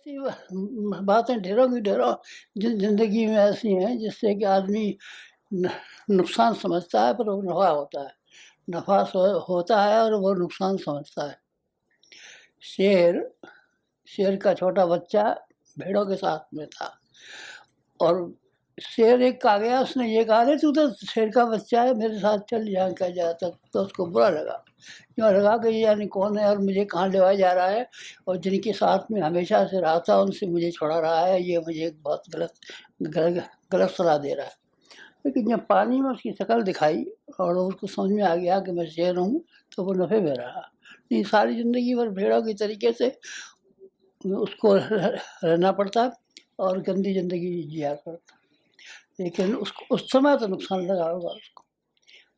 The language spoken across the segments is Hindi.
ऐसी बातें ढेरों की ढेरों जिंदगी में ऐसी हैं जिससे कि आदमी नुकसान समझता है पर वो नफा होता है। नफा होता है और वो नुकसान समझता है। शेर शेर का छोटा बच्चा भेड़ों के साथ में था और शेर एक आ गया, उसने ये कहा, अरे तू तो शेर का बच्चा है, मेरे साथ चल यहाँ क्या जाता। तो उसको बुरा लगा, क्यों लगा कि ये यानी कौन है और मुझे कहाँ ले जा रहा है, और जिनके साथ में हमेशा से रहा था उनसे मुझे छुड़ा रहा है, ये मुझे एक बहुत गलत गलत सलाह दे रहा है। लेकिन जब पानी में उसकी शक्ल दिखाई और उसको समझ में आ गया कि मैं शेर हूँ, तो वो नफे में रहा। नहीं, सारी ज़िंदगी भर भेड़ों की तरीके से उसको रहना पड़ता और गंदी ज़िंदगी जिया करता। लेकिन उसको उस समय तो नुकसान लगा होगा उसको,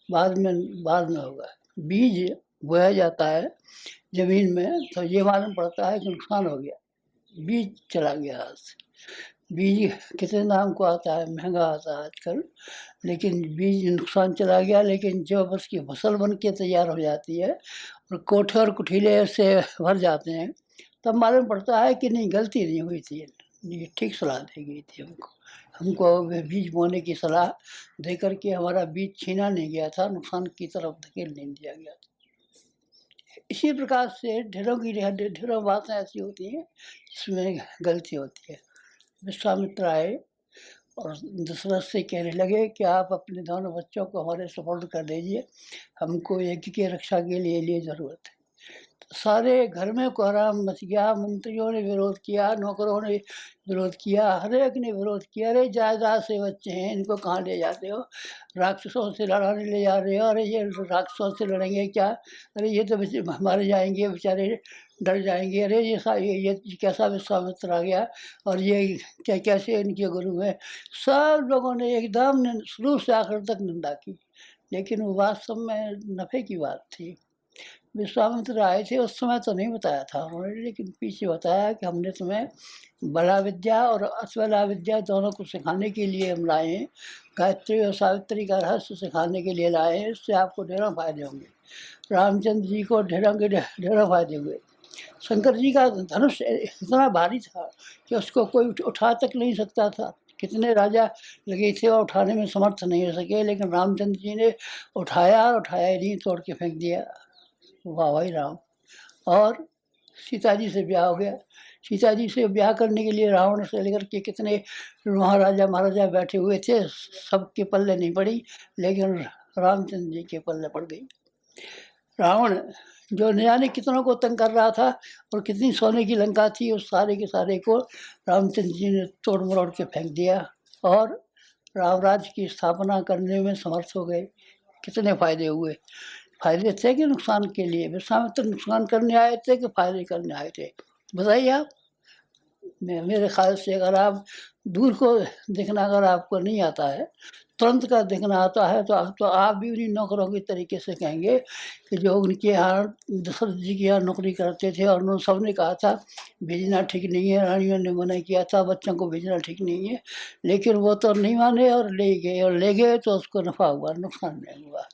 बाद में होगा। बीज बोया जाता है ज़मीन में तो ये मालूम पड़ता है कि नुकसान हो गया, बीज चला गया हाथ से। बीज कितने दाम को आता है, महंगा आता है आजकल, लेकिन बीज नुकसान चला गया। लेकिन जब उसकी फसल बन के तैयार हो जाती है और कोठे और कुठीले से भर जाते हैं, तब मालूम पड़ता है कि नहीं, गलती नहीं हुई थी, ये ठीक सलाह दी गई थी हमको। हमको बीज बोने की सलाह दे करके हमारा बीज छीना नहीं गया था, नुकसान की तरफ धकेल नहीं दिया गया था। इसी प्रकार से ढेरों बातें ऐसी होती हैं जिसमें गलती होती है। विश्वामित्र आए और दशरथ से कहने लगे कि आप अपने दोनों बच्चों को हमारे सुपुर्द कर दीजिए, हमको यज्ञ की रक्षा के लिए ज़रूरत है। सारे घर में कोहराम मच गया, मंत्रियों ने विरोध किया, नौकरों ने विरोध किया, हर एक ने विरोध किया। अरे जायदाद से बच्चे हैं, इनको कहाँ ले जाते हो, राक्षसों से लड़ाने ले जा रहे हो, अरे ये राक्षसों से लड़ेंगे क्या, अरे ये तो मारे जाएंगे बेचारे, डर जाएंगे, अरे ये कैसा विश्वामित्र आ गया, और ये क्या कैसे इनके गुरु हैं। सब लोगों ने एकदम शुरू से आखिर तक निंदा की, लेकिन वो वास्तव में नफ़े की बात थी। विश्वामित्र आए थे उस समय तो नहीं बताया था उन्होंने, लेकिन पीछे बताया कि हमने तुम्हें बला विद्या और असबला विद्या दोनों को सिखाने के लिए हम लाए हैं, गायत्री और सावित्री का रहस्य सिखाने के लिए लाए हैं, इससे आपको ढेरों फायदे होंगे। रामचंद्र जी को ढेरों फायदे हुए। शंकर जी का धनुष इतना भारी था कि उसको कोई उठा तक नहीं सकता था, कितने राजा लगे थे और उठाने में समर्थ नहीं हो सके, लेकिन रामचंद्र जी ने उठाया और उठाया ही नहीं, तोड़ के फेंक दिया। वाह भाई राम। और सीता जी से ब्याह हो गया। सीता जी से ब्याह करने के लिए रावण से लेकर के कितने महाराजा महाराजा बैठे हुए थे, सबके पल्ले नहीं पड़ी, लेकिन रामचंद्र जी के पल्ले पड़ गई। रावण जो न जाने कितनों को तंग कर रहा था और कितनी सोने की लंका थी, उस सारे के सारे को रामचंद्र जी ने तोड़ मरोड़ के फेंक दिया और राम राज्य की स्थापना करने में समर्थ हो गए। कितने फायदे हुए, फायदे थे कि नुकसान के लिए। विश्वामित्र नुकसान करने आए थे कि फायदे करने आए थे, बताइए आप। मेरे ख्याल से अगर आप दूर को देखना अगर आपको नहीं आता है, तुरंत का देखना आता है, तो आप भी उन्हीं नौकरों के तरीके से कहेंगे कि जो उनके यहाँ दशरथ जी के यहाँ नौकरी करते थे और उन्होंने सबने कहा था भेजना ठीक नहीं है, रानियों ने मना किया था बच्चों को भेजना ठीक नहीं है, लेकिन वो तो नहीं माने और ले गए, और ले गए तो उसको नफा हुआ, नुकसान नहीं हुआ।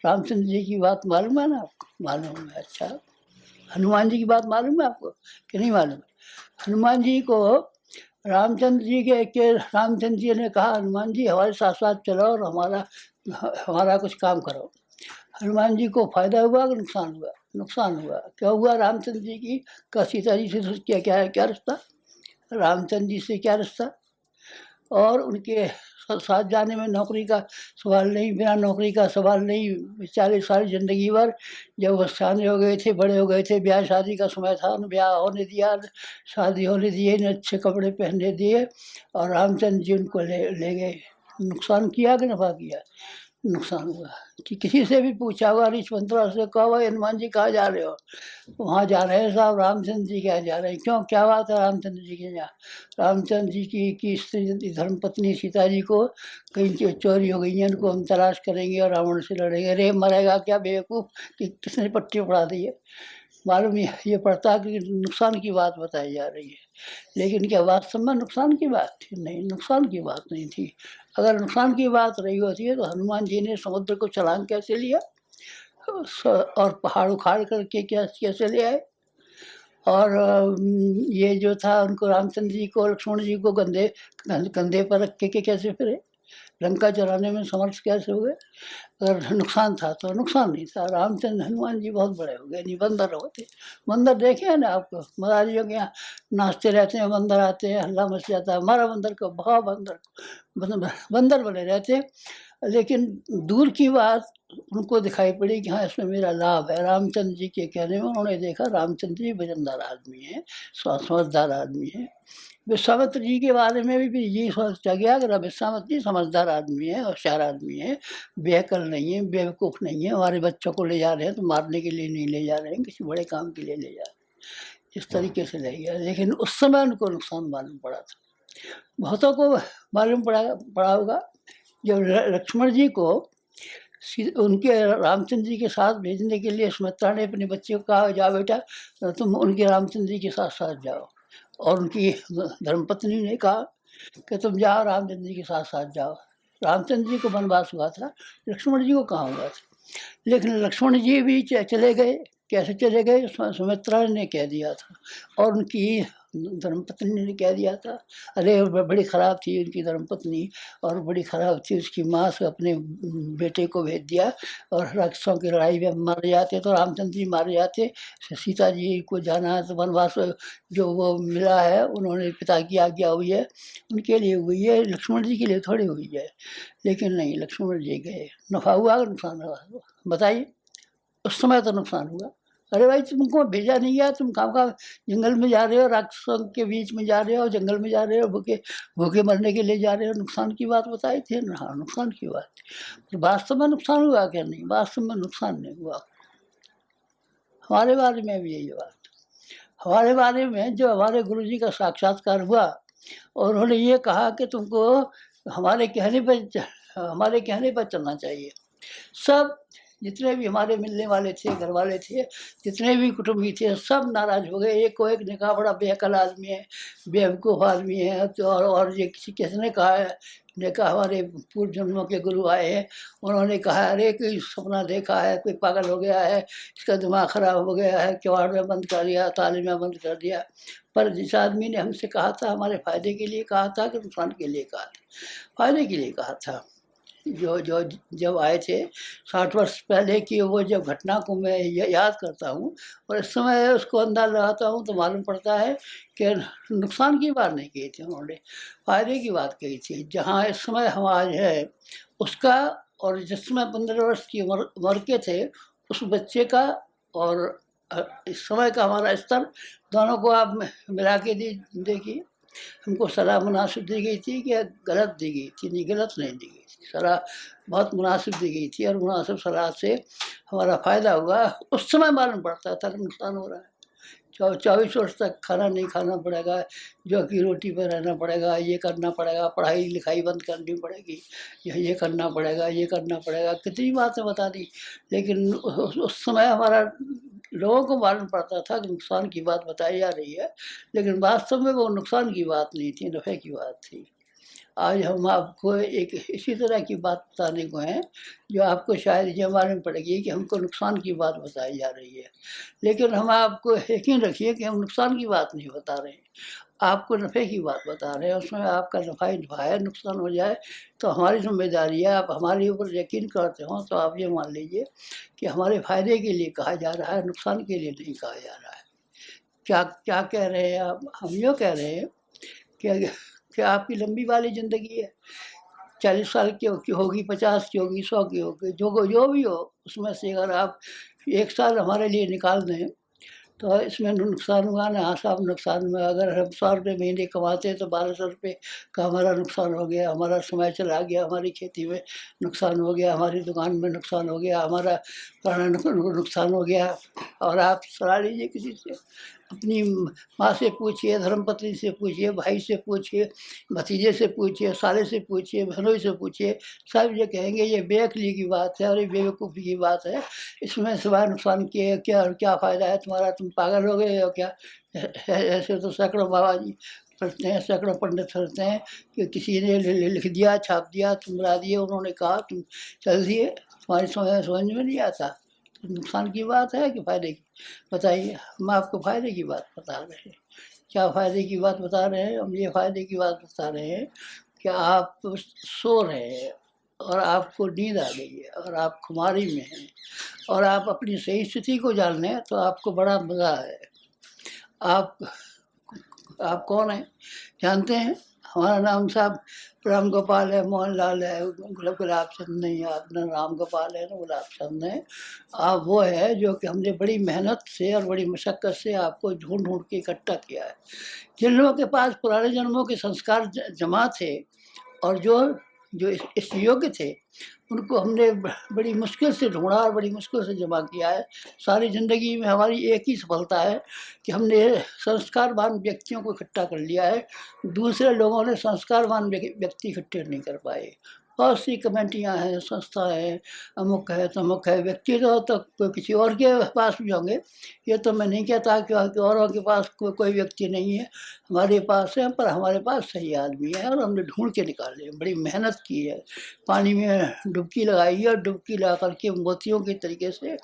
रामचंद्र जी की बात मालूम है ना आपको? मालूम है। अच्छा, हनुमान जी की बात मालूम है आपको कि नहीं मालूम? हनुमान जी को रामचंद्र जी ने कहा, हनुमान जी हमारे साथ साथ चलो और हमारा कुछ काम करो। हनुमान जी को फायदा हुआ कि नुकसान हुआ? नुकसान हुआ। क्या हुआ? रामचंद्र जी की का सीता जी से क्या क्या क्या रिश्ता, रामचंद्र जी से क्या रिश्ता, और उनके साथ जाने में नौकरी का सवाल नहीं, बिना नौकरी का सवाल नहीं। बेचारे सारी ज़िंदगी भर जब वो सियाने हो गए थे, बड़े हो गए थे, ब्याह शादी का समय था, उन्हें ब्याह होने दिया, शादी होने दिए, इन्हें अच्छे कपड़े पहनने दिए, और रामचंद्र जी उनको ले गए। नुकसान किया कि नफा किया? नुकसान हुआ। कि किसी से भी पूछा होगा, ऋषवंतरा से कहा, भाई हनुमान जी कहाँ जा रहे हो? वहाँ जा रहे हैं साहब, रामचंद्र जी के यहाँ जा रहे हैं। क्यों, क्या बात है रामचंद्र जी के यहाँ? रामचंद्र जी की स्त्री धर्म पत्नी सीता जी को कहीं चोरी हो गई है, उनको हम तलाश करेंगे और रावण से लड़ेंगे। अरे मरेगा क्या बेवकूफ़, कि किसने पट्टी पड़ा दी है? मालूम ये पड़ता कि नुकसान की बात बताई जा रही है, लेकिन क्या वास्तव में नुकसान की बात थी? नहीं, नुकसान की बात नहीं थी। अगर नुकसान की बात रही होती है तो हनुमान जी ने समुद्र को छलांग कैसे लिया और पहाड़ उखाड़ करके कैसे ले आए? और ये जो था उनको रामचंद्र जी को लक्ष्मण जी को कंधे पर रख के कैसे फिरे, लंका चलाने में समर्थ कैसे हुए। अगर नुकसान था तो नुकसान नहीं था। रामचंद्र हनुमान जी बहुत बड़े हो गए, नहीं बंदर होते। बंदर देखे हैं ना आपको, महाराजियों के यहाँ नाचते रहते हैं, बंदर आते हैं, हल्ला मच जाता है, हमारा बंदर को भाव बंदर बंदर बने रहते हैं। लेकिन दूर की बात उनको दिखाई पड़ी कि हाँ इसमें मेरा लाभ है। रामचंद्र जी के कहने में उन्होंने देखा रामचंद्र जी वजनदार आदमी है, समझदार आदमी है। विश्वामित्र जी के बारे में भी यही सोचा गया कि विश्वामित्र जी समझदार आदमी है, होशियार आदमी है, बेअकल नहीं है, बेवकूफ़ नहीं है। हमारे बच्चों को ले जा रहे हैं तो मारने के लिए नहीं ले जा रहे हैं, किसी बड़े काम के लिए ले जा रहे हैं, इस तरीके से ले गया। लेकिन उस समय उनको नुकसान मालूम पड़ा था। बहुतों को मालूम पड़ा होगा जब लक्ष्मण जी को उनके रामचंद्र जी के साथ भेजने के लिए सुमित्रा ने अपने बच्चे को कहा, जाओ बेटा तुम उनके रामचंद्र जी के साथ साथ जाओ। और उनकी धर्मपत्नी ने कहा कि तुम जाओ रामचंद्र जी के साथ साथ जाओ। रामचंद्र जी को वनवास हुआ था, लक्ष्मण जी को कहाँ हुआ था। लेकिन लक्ष्मण जी भी चले गए। कैसे चले गए, सुमित्रा ने कह दिया था और उनकी धर्मपत्नी ने कह दिया था। अरे बड़ी ख़राब थी उनकी धर्मपत्नी, और बड़ी ख़राब थी उसकी माँ से अपने बेटे को भेज दिया, और राक्षसों की लड़ाई में मारे जाते तो रामचंद्र जी मारे जाते। सीता जी को जाना है तो वनवास जो वो मिला है उन्होंने पिता की आज्ञा हुई है, उनके लिए हुई है, लक्ष्मण जी के लिए थोड़ी हुई है। लेकिन नहीं, लक्ष्मण जी गए। नफ़ा हुआ कि नुकसान हुआ, बताइए। उस समय तो नुकसान हुआ। अरे भाई तुमको भेजा नहीं गया, तुम काम जंगल में जा रहे हो, राक्षसों के बीच में जा रहे हो, जंगल में जा रहे हो, भूखे भूखे मरने के लिए जा रहे हो। नुकसान की बात बताई थी ना, हाँ नुकसान की बात थी। तो वास्तव में नुकसान हुआ क्या? नहीं, वास्तव में नुकसान नहीं हुआ। हमारे बारे में भी यही बात, हमारे बारे में जो हमारे गुरु जी का साक्षात्कार हुआ और उन्होंने ये कहा कि तुमको हमारे कहने पर चलना चाहिए। सब जितने भी हमारे मिलने वाले थे, घर वाले थे, जितने भी कुटुंबी थे, सब नाराज हो गए। एक को एक ने कहा बड़ा बेअकल आदमी है, बेवकूफ़ आदमी है। तो और ये किसने कहा है, ने कहा हमारे पूर्व जन्मों के गुरु आए हैं, उन्होंने कहा अरे कोई सपना देखा है, कोई पागल हो गया है, इसका दिमाग ख़राब हो गया है, किवाड़ में बंद कर दिया, ताले में बंद कर दिया। पर जिस आदमी ने हमसे कहा था, हमारे फ़ायदे के लिए कहा था कि नुकसान के लिए कहा था? फ़ायदे के लिए कहा था। जो जो जब आए थे 60 वर्ष पहले की वो जब घटना को मैं याद करता हूँ और इस समय उसको अंदाज़ लगाता हूँ तो मालूम पड़ता है कि नुकसान की बात नहीं कही थी उन्होंने, फ़ायदे की बात कही थी। जहाँ इस समय हम आज है उसका, और जिस समय 15 वर्ष की उम्र के थे उस बच्चे का, और इस समय का हमारा स्तर, दोनों को आप मिला के देखिए। हमको सलाह मुनासिब दी गई थी कि गलत दी गई थी? नहीं, गलत नहीं दी गई थी। सलाह बहुत मुनासिब दी गई थी और मुनासिब सलाह से हमारा फ़ायदा हुआ। उस समय मालूम पड़ता था कि नुकसान हो रहा है। 24 वर्ष तक खाना नहीं खाना पड़ेगा, जो कि रोटी पर रहना पड़ेगा, ये करना पड़ेगा, पढ़ाई लिखाई बंद करनी पड़ेगी, ये करना पड़ेगा, ये करना पड़ेगा, कितनी बातें बता दी। लेकिन उस समय हमारा लोगों को मालूम पड़ता था कि नुकसान की बात बताई जा रही है, लेकिन वास्तव में वो नुकसान की बात नहीं थी, नफ़े की बात थी। आज हम आपको एक इसी तरह की बात बताने को हैं, जो आपको शायद ये मालूम पड़ेगी कि हमको नुकसान की बात बताई जा रही है। लेकिन हम आपको यकीन रखिए कि हम नुकसान की बात नहीं बता रहे हैं, आपको नफ़े की बात बता रहे हैं। उसमें आपका नफ़ा ही नफ़ा है, नुकसान हो जाए तो हमारी ज़िम्मेदारी है। आप हमारे ऊपर यकीन करते हो तो आप ये मान लीजिए कि हमारे फ़ायदे के लिए कहा जा रहा है, नुकसान के लिए नहीं कहा जा रहा है। क्या क्या कह रहे हैं आप? हम यूँ कह रहे हैं कि आपकी लंबी वाली ज़िंदगी है, 40 साल की होगी, 50 की होगी, 100 की होगी, जो भी हो, उसमें से अगर आप 1 साल हमारे लिए निकाल दें तो इसमें नुकसान हुआ ना? हाँ साहब, नुकसान हुआ। अगर हम 100 रुपये महीने कमाते हैं तो 1200 रुपये का हमारा नुकसान हो गया। हमारा समय चला गया, हमारी खेती में नुकसान हो गया, हमारी दुकान में नुकसान हो गया, हमारा पुराना नुकसान हो गया। और आप सलाह लीजिए किसी से, अपनी माँ से पूछिए, धर्मपत्नी से पूछिए, भाई से पूछिए, भतीजे से पूछिए, साले से पूछिए, बहनोई से पूछिए, सब ये कहेंगे ये बेअक्ली की बात है और ये बेवकूफ़ी की बात है। इसमें सिवाय नुकसान किए क्या, और क्या फ़ायदा है तुम्हारा? तुम पागल हो गए हो क्या? ऐसे तो सैकड़ों बाबा जी फिरते हैं, सैकड़ों पंडित फिरते हैं कि किसी ने लिख दिया, छाप दिया, तुम ला दिए, उन्होंने कहा, तुम चल दिए, तुम्हारी समझ में नहीं आता। नुकसान की बात है कि फायदे की? बताइए। हम आपको फायदे की बात बता रहे हैं। क्या फायदे की बात बता रहे हैं? हम ये फायदे की बात बता रहे हैं कि आप सो रहे हैं और आपको नींद आ गई है और आप खुमारी में हैं और आप अपनी सही स्थिति को जान लें तो आपको बड़ा मज़ा है। आप आप कौन हैं जानते हैं? हमारा नाम साहब राम गोपाल है, मोहनलाल है, गुलाब चंद नहीं है, अपना राम गोपाल है ना गुलाब चंद है। आप वो है जो कि हमने बड़ी मेहनत से और बड़ी मशक्क़त से आपको ढूंढ ढूंढ के इकट्ठा किया है। जिन लोगों के पास पुराने जन्मों के संस्कार जमा थे और जो जो इस योग्य थे, उनको हमने बड़ी मुश्किल से ढूंढा और बड़ी मुश्किल से जमा किया है। सारी ज़िंदगी में हमारी एक ही सफलता है कि हमने संस्कारवान व्यक्तियों को इकट्ठा कर लिया है। दूसरे लोगों ने संस्कारवान व्यक्ति इकट्ठे नहीं कर पाए। बहुत सी कमेटियाँ हैं, संस्था है, अमुक है तमुक है। व्यक्ति तो कोई किसी और के पास भी होंगे, ये तो मैं नहीं कहता कि औरों के पास कोई व्यक्ति नहीं है। हमारे पास है, पर हमारे पास सही आदमी है और हमने ढूंढ के निकाले, बड़ी मेहनत की है। पानी में डुबकी लगाई है और डुबकी लगा करके मोतियों के तरीके से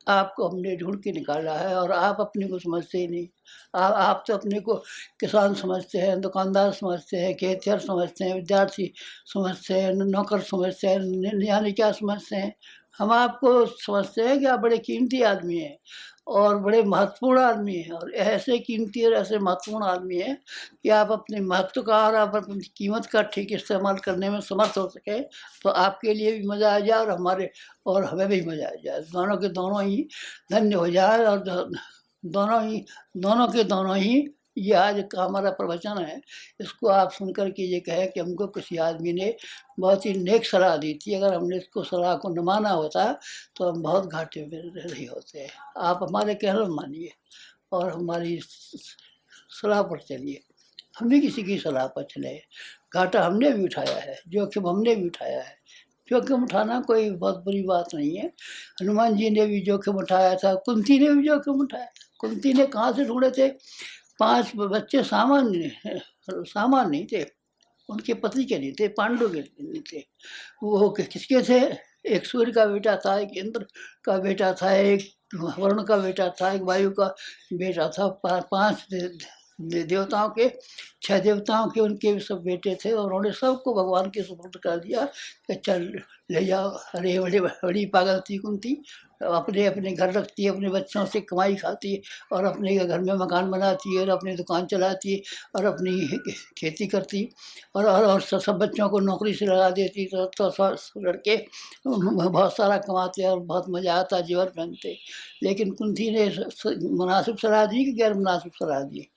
आपको हमने ढूंढ के निकाला है और आप अपने को समझते ही नहीं। आप तो अपने को किसान समझते हैं, दुकानदार समझते हैं, खेतिहर समझते हैं, विद्यार्थी समझते हैं, नौकर समझते हैं, यानी क्या समझते हैं? हम आपको समझते हैं कि आप बड़े कीमती आदमी हैं और बड़े महत्वपूर्ण आदमी हैं और ऐसे कीमती और ऐसे महत्वपूर्ण आदमी हैं कि आप अपने महत्व का और आप अपनी कीमत का ठीक इस्तेमाल करने में समर्थ हो सके तो आपके लिए भी मज़ा आ जाए और हमें भी मज़ा आ जाए। दोनों के दोनों ही धन्य हो जाए और दोनों ही ये आज का हमारा प्रवचन है, इसको आप सुनकर के ये कहे कि हमको किसी आदमी ने बहुत ही नेक सलाह दी थी। अगर हमने इसको सलाह को न माना होता तो हम बहुत घाटे में रहे होते। आप हमारे कहना मानिए और हमारी सलाह पर चलिए। हम भी किसी की सलाह पर चले। घाटा हमने भी उठाया है, जोखिम हमने भी उठाया है। जोखिम उठाना कोई बहुत बुरी बात नहीं है। हनुमान जी ने भी जोखिम उठाया था, कुंती ने भी जोखिम उठाया था। कुंती ने कहाँ से ढूंढे थे? 5 बच्चे सामान्य नहीं थे, उनके पति के नहीं थे, पांडु के नहीं थे। वो किसके थे? एक सूर्य का बेटा था, एक इंद्र का बेटा था, एक वरुण का बेटा था, एक वायु का बेटा था। 5 देवताओं के, 6 देवताओं के उनके भी सब बेटे थे और उन्होंने सबको भगवान के सुपुर्द कर दिया कि चल ले जाओ। अरे बड़ी पागल थी कुंती, अपने अपने घर रखती है, अपने बच्चों से कमाई खाती है और अपने घर में मकान बनाती है और अपनी दुकान चलाती है और अपनी खेती करती और सब बच्चों को नौकरी से लगा देती तो सब लड़के बहुत सारा कमाते और बहुत मज़ा आता जीवन पहनते। लेकिन कुंती ने मुनासिब सलाह दी कि गैर मुनासिब सलाह दी?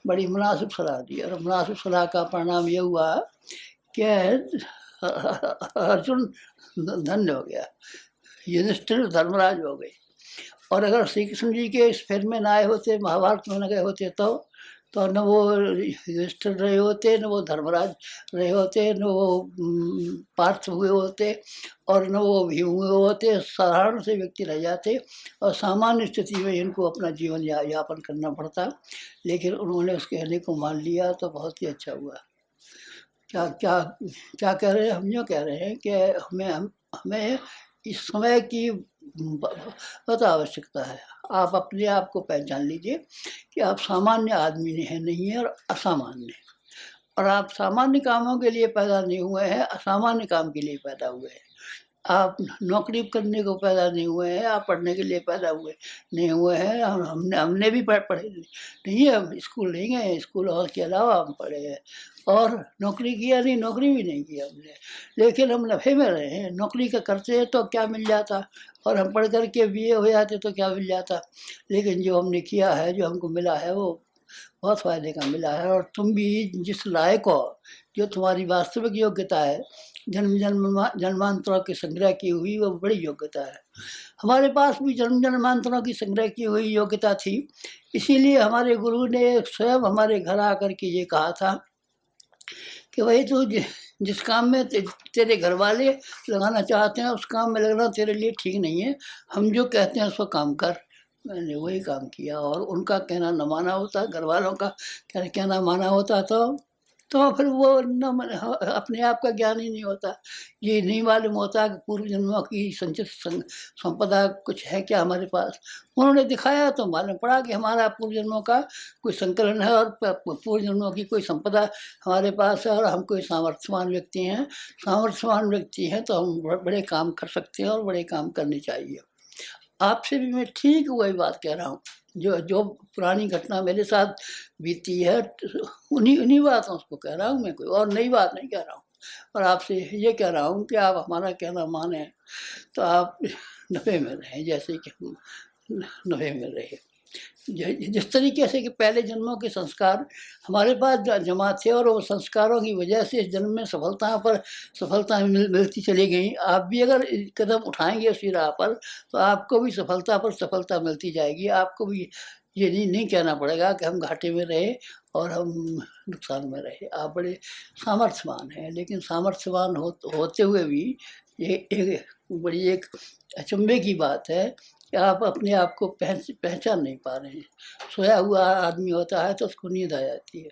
बड़ी मुनासिब सलाह दी और मुनासिब सलाह का परिणाम ये हुआ कि अर्जुन धन्य हो गया, युधिष्ठिर धर्मराज हो गए। और अगर श्री कृष्ण जी के इस फेर में न आए होते, महाभारत में न गए होते तो न वो युधिष्ठिर रहे होते, न वो धर्मराज रहे होते, न वो पार्थ हुए होते और न वो भीम हुए होते। साधारण से व्यक्ति रह जाते और सामान्य स्थिति में इनको अपना जीवन यापन करना पड़ता। लेकिन उन्होंने उस कहने को मान लिया तो बहुत ही अच्छा हुआ। क्या क्या क्या कह रहे हैं? हम यूँ कह रहे हैं कि हमें इस समय की बहुत आवश्यकता है। आप अपने आप को पहचान लीजिए कि आप सामान्य आदमी नहीं है और असामान्य, और आप सामान्य कामों के लिए पैदा नहीं हुए हैं, असामान्य काम के लिए पैदा हुए हैं। आप नौकरी करने को पैदा नहीं हुए हैं, आप पढ़ने के लिए पैदा नहीं हुए हैं। हमने भी पढ़े नहीं है, हम स्कूल नहीं गए, स्कूल और के अलावा हम पढ़े हैं और नौकरी किया नहीं, नौकरी भी नहीं की हमने। लेकिन हम नफ़े में रहे हैं। नौकरी का करते तो क्या मिल जाता और हम पढ़ कर के BA हो जाते तो क्या मिल जाता। लेकिन जो हमने किया है, जो हमको मिला है, वो बहुत फ़ायदे का मिला है। और तुम भी जिस लायक हो, जो तुम्हारी वास्तविक योग्यता है, जन्मांतरों की संग्रह की हुई, वो बड़ी योग्यता है। हमारे पास भी जन्मांतरों की संग्रह की हुई योग्यता थी। इसीलिए हमारे गुरु ने स्वयं हमारे घर आकर के ये कहा था कि भाई तू जिस काम में तेरे घर वाले लगाना चाहते हैं, उस काम में लगना तेरे लिए ठीक नहीं है। हम जो कहते हैं उसको काम कर। मैंने वही काम किया और उनका कहना न माना होता, घर वालों का कहना माना होता तो तो फिर वो न अपने आप का ज्ञान ही नहीं होता। ये नहीं मालूम होता कि पूर्व जन्मों की संचित संपदा कुछ है क्या हमारे पास। उन्होंने दिखाया तो मालूम पड़ा कि हमारा पूर्व जन्मों का कोई संकलन है और पूर्व जन्मों की कोई संपदा हमारे पास है और हम कोई सामर्थ्यवान व्यक्ति हैं। सामर्थ्यवान व्यक्ति हैं तो हम बड़े काम कर सकते हैं और बड़े काम करने चाहिए। आपसे भी मैं ठीक वही बात कह रहा हूँ। जो जो पुरानी घटना मेरे साथ बीती है, उन्हीं उन्हीं बातों को कह रहा हूँ मैं, कोई और नई बात नहीं कह रहा हूँ। और आपसे ये कह रहा हूँ कि आप हमारा कहना माने तो आप नफ़े में रहें, जैसे कि हम नफ़े में रहे। जिस तरीके से कि पहले जन्मों के संस्कार हमारे पास जमा थे और वो संस्कारों की वजह से इस जन्म में सफलता पर सफलता मिलती चली गई। आप भी अगर कदम उठाएंगे उसी राह पर तो आपको भी सफलता पर सफलता मिलती जाएगी। आपको भी ये नहीं कहना पड़ेगा कि हम घाटे में रहे और हम नुकसान में रहे। आप बड़े सामर्थ्यवान हैं, लेकिन सामर्थ्यवान होते हुए भी ये एक बड़ी एक अचंभे की बात है कि आप अपने आप को पहचान नहीं पा रहे हैं। सोया हुआ आदमी होता है तो उसको नींद आ जाती है।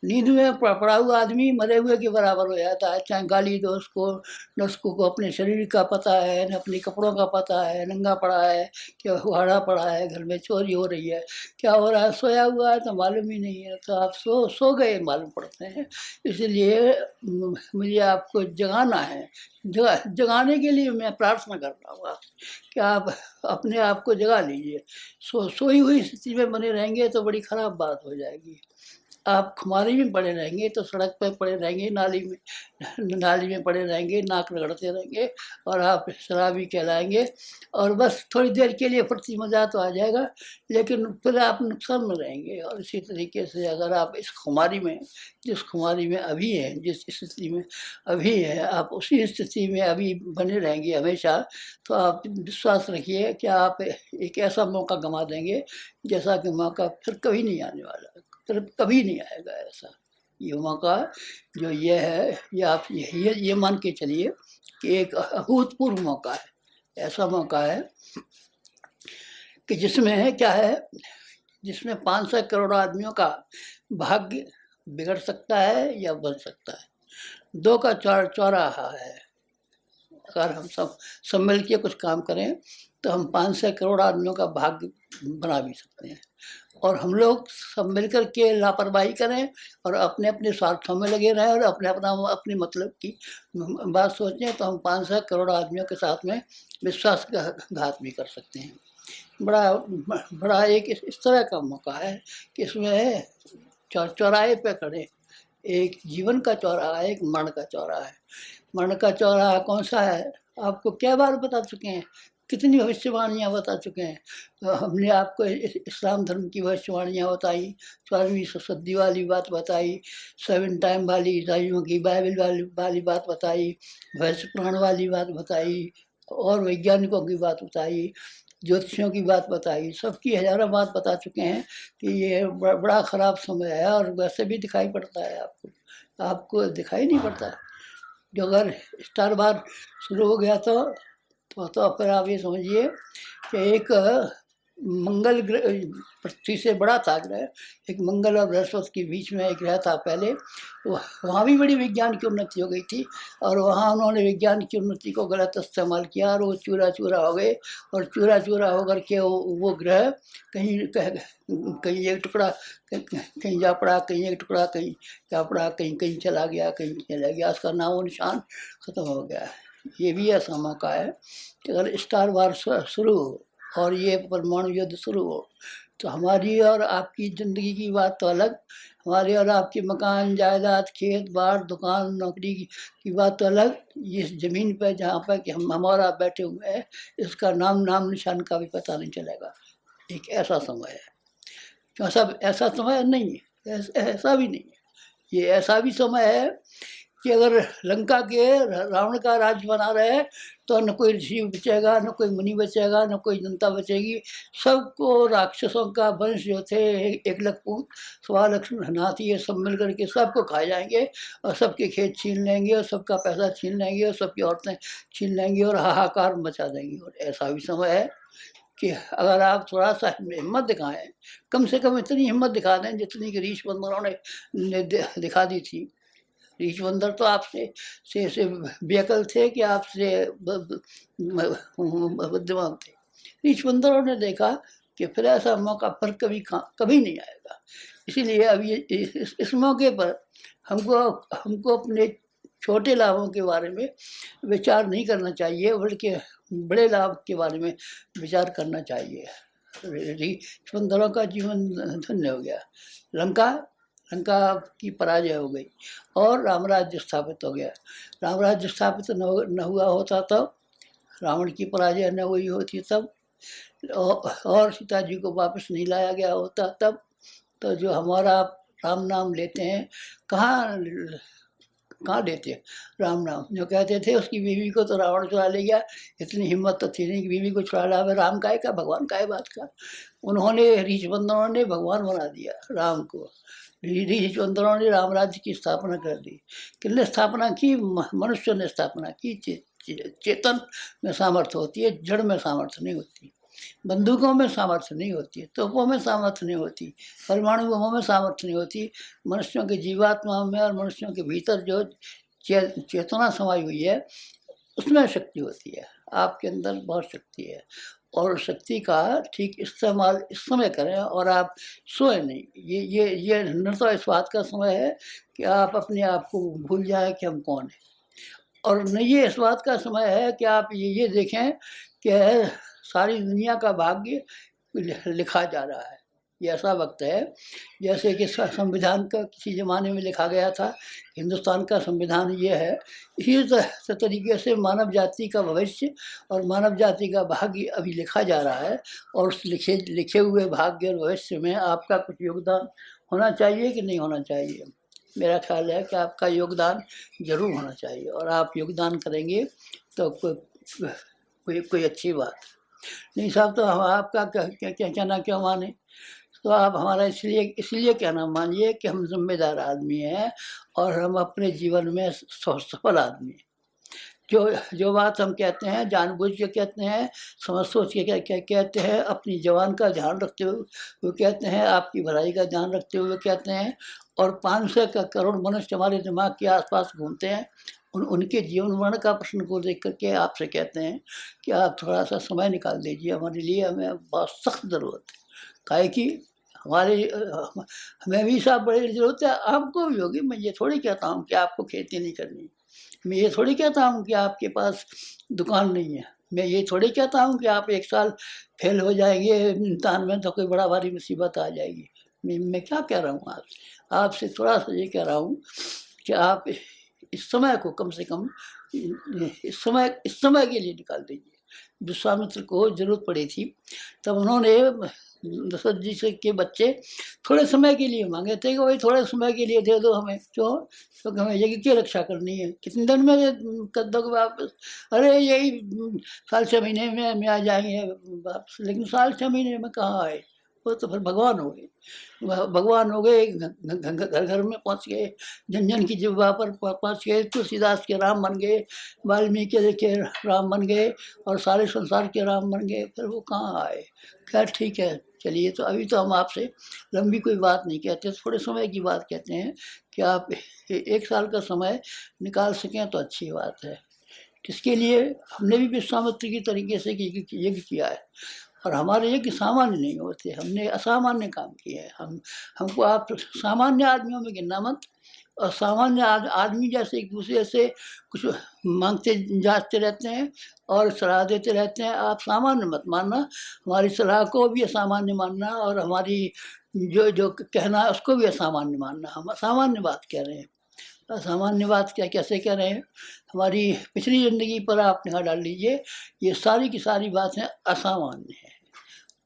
नींद में पड़ा हुआ आदमी मरे हुए के बराबर हो जाता है। चाहे गाली दो उसको, न उसको अपने शरीर का पता है, न अपने कपड़ों का पता है, नंगा पड़ा है, क्या हुआड़ा पड़ा है, घर में चोरी हो रही है, क्या हो रहा है। सोया हुआ है तो मालूम ही नहीं है, तो आप सो गए मालूम पड़ते हैं। इसलिए मुझे आपको जगाना है। जगाने के लिए मैं प्रार्थना कर रहा हूँ आपसे कि आप अपने आप को जगा लीजिए। सोई हुई स्थिति में बने रहेंगे तो बड़ी खराब बात हो जाएगी। आप खुमारी में पड़े रहेंगे तो सड़क पर पड़े रहेंगे, नाली में पड़े रहेंगे, नाक रगड़ते रहेंगे और आप शराबी कहलाएंगे। और बस थोड़ी देर के लिए फुर्ती मजा तो आ जाएगा, लेकिन फिर आप नुकसान में रहेंगे। और इसी तरीके से अगर आप इस खुमारी में, जिस खुमारी में अभी हैं, जिस स्थिति में अभी हैं, आप उसी स्थिति में अभी बने रहेंगे हमेशा, तो आप विश्वास रखिए कि आप एक ऐसा मौका गंवा देंगे जैसा कि मौका फिर कभी नहीं आने वाला, फिर कभी नहीं आएगा ऐसा। ये मौका जो ये है, ये आप ये मान के चलिए कि एक अभूतपूर्व मौका है। ऐसा मौका है कि जिसमें क्या है, जिसमें 500 करोड़ आदमियों का भाग्य बिगड़ सकता है या बन सकता है। दो का चौराहा है। अगर हम सब मिल के कुछ काम करें तो हम 500 करोड़ आदमियों का भाग्य बना भी सकते हैं। और हम लोग सब मिलकर के लापरवाही करें और अपने अपने स्वार्थों में लगे रहें और अपने मतलब की बात सोचें तो हम 500 करोड़ आदमियों के साथ में विश्वासघात भी कर सकते हैं। बड़ा एक इस तरह का मौका है कि इसमें चौराहे पे खड़े, एक जीवन का चौराहा है, एक मरण का चौराहा है। मरण का चौराहा कौन सा है, आपको क्या बार बता चुके हैं, कितनी भविष्यवाणियाँ बता चुके हैं। हमने आपको इस्लाम धर्म की भविष्यवाणियाँ बताई, 14वीं सदी वाली बात बताई, 7 टाइम वाली ईसाइयों की बाइबल वाली बात बताई, भविष्य पुराण वाली बात बताई, और वैज्ञानिकों की बात बताई, ज्योतिषियों की बात बताई, सबकी हज़ारों बात बता चुके हैं कि ये बड़ा ख़राब समय है। और वैसे भी दिखाई पड़ता है आपको दिखाई नहीं पड़ता। जो अगर स्टार बार शुरू हो गया तो फिर आप ये समझिए कि एक मंगल ग्रह पृथ्वी से बड़ा था ग्रह, एक मंगल और बृहस्पति के बीच में एक ग्रह था पहले। वहाँ भी बड़ी विज्ञान की उन्नति हो गई थी और वहाँ उन्होंने विज्ञान की उन्नति को गलत इस्तेमाल किया और वो चूरा चूरा हो गए। और चूरा चूरा होकर के वो ग्रह कहीं कहीं एक टुकड़ा कहीं जा पड़ा, कहीं एक टुकड़ा कहीं जा पड़ा, कहीं कहीं चला गया, कहीं चला गया, उसका नामो निशान खत्म हो गया है। ये भी ऐसा मौका है कि अगर स्टार वार शुरू हो और ये परमाणु युद्ध शुरू हो तो हमारी और आपकी ज़िंदगी की बात तो अलग, हमारे और आपके मकान जायदाद खेत बाड़ दुकान नौकरी की बात तो अलग। इस ज़मीन पर जहाँ पर कि हम और आप बैठे हुए हैं, इसका नाम निशान का भी पता नहीं चलेगा। एक ऐसा समय है, ऐसा समय नहीं है, ऐसा भी नहीं है। ये ऐसा भी समय है कि अगर लंका के रावण का राज्य बना रहे तो न कोई ऋषि बचेगा, न कोई मुनि बचेगा, न कोई जनता बचेगी। सबको राक्षसों का वंश जो थे, 1,00,000 1.25 लाख हाथी, ये सब मिल करके सबको खा जाएंगे और सबके खेत छीन लेंगे और सबका पैसा छीन लेंगे और सबकी औरतें छीन लेंगे और हाहाकार मचा देंगे। और ऐसा भी समय है कि अगर आप थोड़ा सा हिम्मत दिखाएं, कम से कम इतनी हिम्मत दिखा दें जितनी कि रीछ बंदरों ने दिखा दी थी, रीछ बंदर तो आपसे से बेअकल थे कि आपसे बुद्धिमान थे। रीछ बंदरों ने देखा कि फिर ऐसा मौका फिर कभी नहीं आएगा, इसीलिए अब ये इस मौके पर हमको हमको अपने छोटे लाभों के बारे में विचार नहीं करना चाहिए, बल्कि बड़े लाभ के बारे में विचार करना चाहिए। रीछ बंदरों का जीवन धन्य हो गया। लंका लंका की पराजय हो गई और रामराज्य स्थापित हो गया। रामराज्य स्थापित न हुआ होता तब, रावण की पराजय न हुई होती तब, और सीता जी को वापस नहीं लाया गया होता तब, तो जो हमारा राम नाम लेते हैं, कहाँ कहाँ लेते हैं राम नाम। जो कहते थे उसकी बीवी को तो रावण चुरा ले गया, इतनी हिम्मत तो थी नहीं कि बीवी को चुरा लावे, राम का है का भगवान का है बात का। उन्होंने रीछ बंदरों ने भगवान बना दिया राम को। रीछ बंदरों ने राम राज्य की स्थापना कर दी। किसने स्थापना की? मनुष्य ने स्थापना की। चेतन में सामर्थ्य होती है, जड़ में सामर्थ्य नहीं होती। बंदूकों में सामर्थ्य नहीं होती, तोपों में सामर्थ्य नहीं होती, परमाणु बमों में सामर्थ्य नहीं होती। मनुष्यों के जीवात्मा में और मनुष्यों के भीतर जो चेतना समाई हुई है, उसमें शक्ति होती है। आपके अंदर बहुत शक्ति है, और शक्ति का ठीक इस्तेमाल इस समय करें, और आप सोए नहीं। ये न तो इस बात का समय है कि आप अपने आप को भूल जाए कि हम कौन हैं, और न ये इस बात का समय है कि आप ये देखें कि सारी दुनिया का भाग्य लिखा जा रहा है। ये ऐसा वक्त है जैसे कि संविधान का किसी ज़माने में लिखा गया था, हिंदुस्तान का संविधान ये है। इसी तरीके से मानव जाति का भविष्य और मानव जाति का भाग्य अभी लिखा जा रहा है, और उस लिखे हुए भाग्य और भविष्य में आपका कुछ योगदान होना चाहिए कि नहीं होना चाहिए? मेरा ख्याल है कि आपका योगदान जरूर होना चाहिए, और आप योगदान करेंगे तो कोई अच्छी बात नहीं। साहब तो हम आपका क्या कहना क्यों माने, तो आप हमारा इसलिए कहना मानिए कि हम जिम्मेदार आदमी हैं, और हम अपने जीवन में सफल आदमी हैं। जो बात हम कहते हैं जानबूझ के कहते हैं, समझ सोच के कहते हैं, अपनी जवान का ध्यान रखते हुए कहते हैं, आपकी भलाई का ध्यान रखते हुए कहते हैं। और 500 करोड़ मनुष्य हमारे दिमाग के आसपास घूमते हैं, उनके जीवन मरण का प्रश्न को देख करके आपसे कहते हैं कि आप थोड़ा सा समय निकाल दीजिए हमारे लिए, हमें बहुत सख्त ज़रूरत है। काहे कि हमें भी साहब बड़ी ज़रूरत है, आपको भी होगी। मैं ये थोड़ी कहता हूँ कि आपको खेती नहीं करनी, मैं ये थोड़ी कहता हूँ कि आपके पास दुकान नहीं है, मैं ये थोड़ी कहता हूँ कि आप 1 साल फेल हो जाएंगे इम्तहान में तो कोई बड़ा भारी मुसीबत आ जाएगी। मैं क्या कह रहा हूँ आपसे थोड़ा सा ये कह रहा हूँ कि आप इस समय को कम से कम इस समय के लिए निकाल दीजिए। विश्वामित्र को जरूरत पड़ी थी, तब उन्होंने दशरथ जी से के बच्चे थोड़े समय के लिए मांगे थे कि भाई थोड़े समय के लिए दे दो हमें, क्यों? क्योंकि हमें यज्ञ की रक्षा करनी है। कितने दिन में कर दोगे वापस? अरे यही 6 महीने में आ जाएंगे वापस। लेकिन 6 महीने में कहाँ आए? वो तो फिर भगवान हो गए, भगवान हो गए, घर घर में पहुँच गए, जन जन की जिह्वा पर पहुँच गए। तुलसीदास के राम बन गए, वाल्मीकि के राम बन गए, और सारे संसार के राम बन गए। फिर वो कहाँ आए? खैर ठीक है, चलिए। तो अभी तो हम आपसे लंबी कोई बात नहीं कहते, थोड़े समय की बात कहते हैं कि आप 1 साल का समय निकाल सकें तो अच्छी बात है। इसके लिए हमने भी विश्वामित्र की तरीके से यज्ञ किया है, और हमारे यज्ञ सामान्य नहीं होते, हमने असामान्य काम किए हैं। हमको आप सामान्य आदमियों में गिनना मत, और सामान्य आदमी जैसे एक दूसरे से कुछ मांगते जांचते रहते हैं और सलाह देते रहते हैं, आप सामान्य मत मानना, हमारी सलाह को भी असामान्य मानना, और हमारी जो जो कहना है उसको भी असामान्य मानना। हम असामान्य बात कह रहे हैं। असामान्य बात क्या कैसे कह रहे हैं? हमारी पिछली ज़िंदगी पर आप निगाह डाल लीजिए, ये सारी की सारी बातें असामान्य हैं,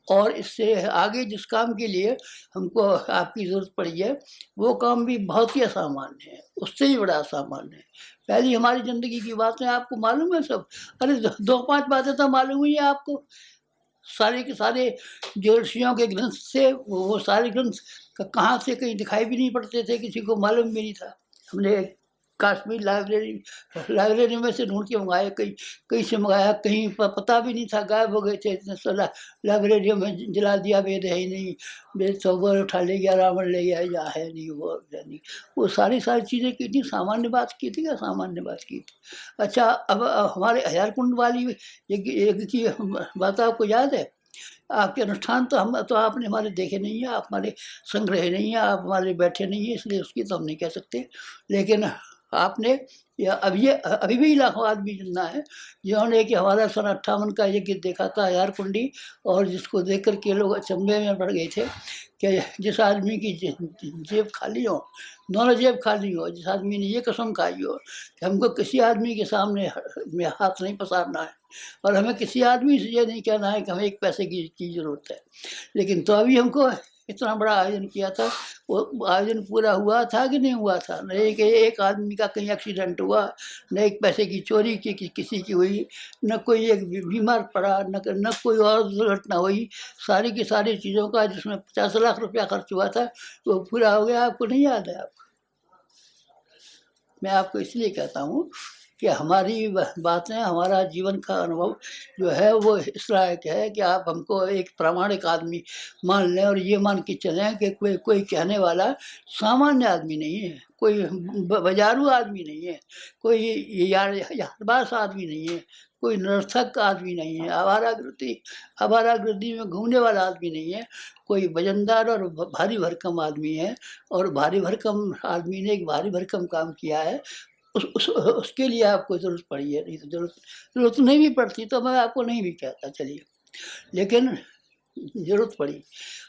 और इससे आगे जिस काम के लिए हमको आपकी ज़रूरत पड़ी है, वो काम भी बहुत ही असामान्य है, उससे भी बड़ा असामान्य है। पहली हमारी ज़िंदगी की बातें आपको मालूम है सब? अरे 2-5 बातें तो मालूम ही है आपको। सारे के सारे जो ऋषियों के ग्रंथ थे, वो सारे ग्रंथ कहाँ से कहीं दिखाई भी नहीं पड़ते थे, किसी को मालूम भी नहीं था। हमने कश्मीर लाइब्रेरी में से ढूंढ के मंगाए, कहीं कहीं से मंगाया, कहीं पता भी नहीं था, गायब हो गए थे। लाइब्रेरियों में जला दिया, वेद है ही नहीं, वेद सौवर उठा ले गया, रावण ले गया, या है नहीं वो नहीं। वो सारी चीज़ें की थी, सामान्य बात की थी, क्या सामान्य बात की थी। अच्छा, अब हमारे हजार कुंड वाली यज्ञ की बात आपको याद है? आपके अनुष्ठान तो हम तो आपने हमारे देखे नहीं है, आप हमारे संग्रह नहीं है, आप हमारे बैठे नहीं है, इसलिए उसकी तो हम नहीं कह सकते। लेकिन आपने या अभी भी लाखों आदमी जिंदा है जिन्होंने कि हमारा सन 58 का यज्ञ देखा था, हजार कुंडी, और जिसको देख करके लोग अचंभे में पड़ गए थे कि जिस आदमी की जेब खाली हो, दोनों जेब खाली हो, जिस आदमी ने ये कसम खाई हो कि हमको किसी आदमी के सामने में हाथ नहीं पसारना है, और हमें किसी आदमी से ये नहीं कहना है कि हमें एक पैसे की ज़रूरत है। लेकिन तो अभी हमको इतना बड़ा आयोजन किया था, वो आयोजन पूरा हुआ था कि नहीं हुआ था? नहीं कि एक आदमी का कहीं एक्सीडेंट हुआ, न एक पैसे की चोरी की किसी की हुई, न कोई एक बीमार पड़ा, न कोई और दुर्घटना हुई। सारी की सारी चीज़ों का जिसमें 50 लाख रुपया खर्च हुआ था वो पूरा हो गया। आपको नहीं याद है? आपको मैं आपको इसलिए कहता हूँ कि हमारी बातें, हमारा जीवन का अनुभव जो है वो इस लायक है कि आप हमको एक प्रामाणिक आदमी मान लें, और ये मान के चलें कि कोई कोई कहने वाला सामान्य आदमी नहीं है, कोई बाजारू आदमी नहीं है, कोई यारबाज आदमी नहीं है, कोई निरर्थक आदमी नहीं है, आवारागर्दी में घूमने वाला आदमी नहीं है, कोई वजनदार और भारी भरकम आदमी है। और भारी भरकम आदमी ने एक भारी भरकम काम किया है, उसके लिए आपको ज़रूरत पड़ी है। नहीं तो ज़रूरत नहीं भी पड़ती तो मैं आपको नहीं भी कहता, चलिए। लेकिन ज़रूरत पड़ी।